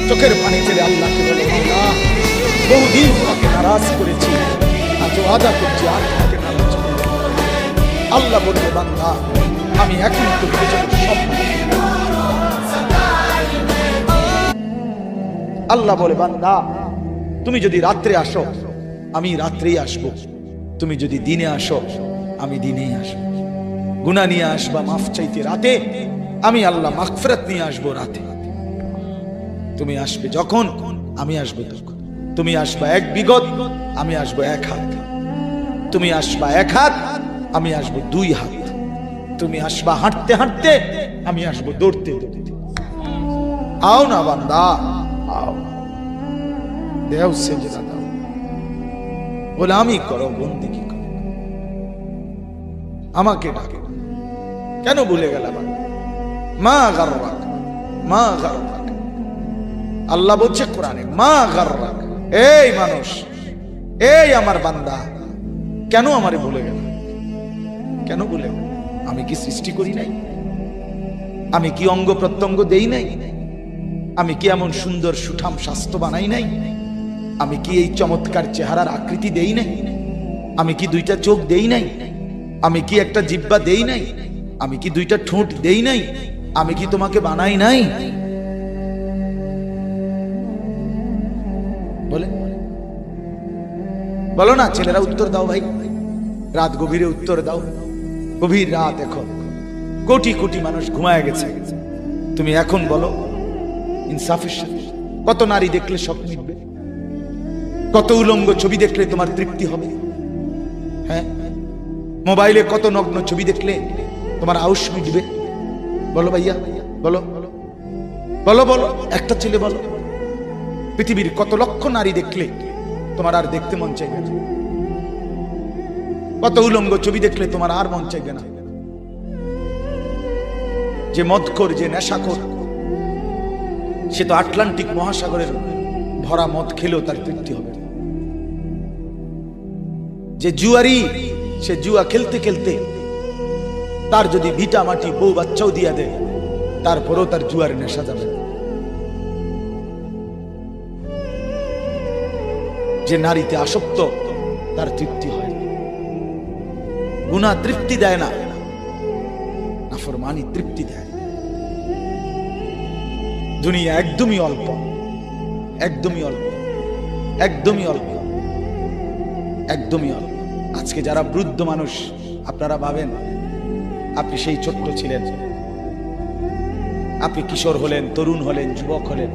চোখের পানি ফেলে আল্লাহকে বলে, আল্লাহ বহুদিন তোমাকে নারাজ করেছি, আজ ওয়াদা করছি আর তোমাকে নারাজ করব না। আল্লাহ বলবে, বান্দা আমি এখন তো সব। আল্লাহ বলে, বান্দা তুমি যদি রাত্রে আসো আমি রাত্রেই আসবো, তুমি যদি দিনে আসো আমি দিনেই আসবো। গুনাহ নিয়ে আসবা মাফ চাইতে রাতে, আমি আল্লাহ মাগফিরাত নিয়ে আসবো রাতে। তুমি আসবে যখন আমি আসবো তখন। তুমি আসবা এক বিগত, আমি আসবো এক হাত। তুমি আসবা এক হাত, আমি আসবো দুই হাত। তুমি আসবা হাঁটতে হাঁটতে, আমি আসবো দৌড়তে দৌড়তে। আও না বান্দা, আও, দেও সেজদা দাও, গোলামি করো, বন্দেগী করো, আমাকে ডাকে। কেন ভুলে গেলাম? মা গাররাক, মা গাররাক। আল্লাহ বলছে কোরআনে, মা গাররাক। এই মানুষ, এই আমার বান্দা, কেন আমারে ভুলে গেল? কেন ভুলে গেল? আমি কি সৃষ্টি করি নাই? আমি কি অঙ্গ প্রত্যঙ্গ দেই নাই? আমি কি এমন সুন্দর সুঠাম স্বাস্থ্য বানাই নাই? আমি কি এই চমৎকার চেহারার আকৃতি দেই নাই? আমি কি দুইটা চোখ দেই নাই? আমি কি একটা জিহ্বা দেই নাই? আমি কি দুইটা ঠোঁট দেই নাই? আমি কি তোমাকে বানাই নাই? বলে বলো না ছেলেরা, উত্তর দাও ভাই। রাত গভীরে উত্তর দাও। গভীর রাত, এখন কোটি কোটি মানুষ ঘুমায় গেছে। তুমি এখন বলো ইনসাফের সাথে, কত নারী দেখলে স্বপ্ন মিটবে? কত উলঙ্গ ছবি দেখলে তোমার তৃপ্তি হবে? হ্যাঁ, মোবাইলে কত নগ্ন ছবি দেখলে তোমার আউশ মিটবে? বলো ভাইয়া, বলো বলো বলো, একটা ছেলে বলো। পৃথিবীর কত লক্ষ নারী দেখলে তোমার আর দেখতে মন চাইবে না? কত উলঙ্গ ছবি দেখলে তোমার আর মন চাইবে না? যে মদখোর, যে নেশাখোর, সে তো আটলান্টিক মহাসাগরের ভরা মদ খেলেও তার তৃপ্তি হবে। যে জুয়ারি, সে জুয়া খেলতে খেলতে তার যদি ভিটা মাটি বউ বাচ্চাও দিয়া দেয়, তারপরেও তার জুয়ার নেশা যাবে। যে নারীতে আসক্ত, তার তৃপ্তি হয়। গুনাহ তৃপ্তি দেয় না, নাফরমানি তৃপ্তি দেয়। দুনিয়া একদমই অল্প, একদমই অল্প, একদমই অল্প, একদমই অল্প। আজকে যারা বৃদ্ধ মানুষ, আপনারা ভাবেন আপনি সেই ছোট্ট ছিলেন, আপনি কিশোর হলেন, তরুণ হলেন, যুবক হলেন,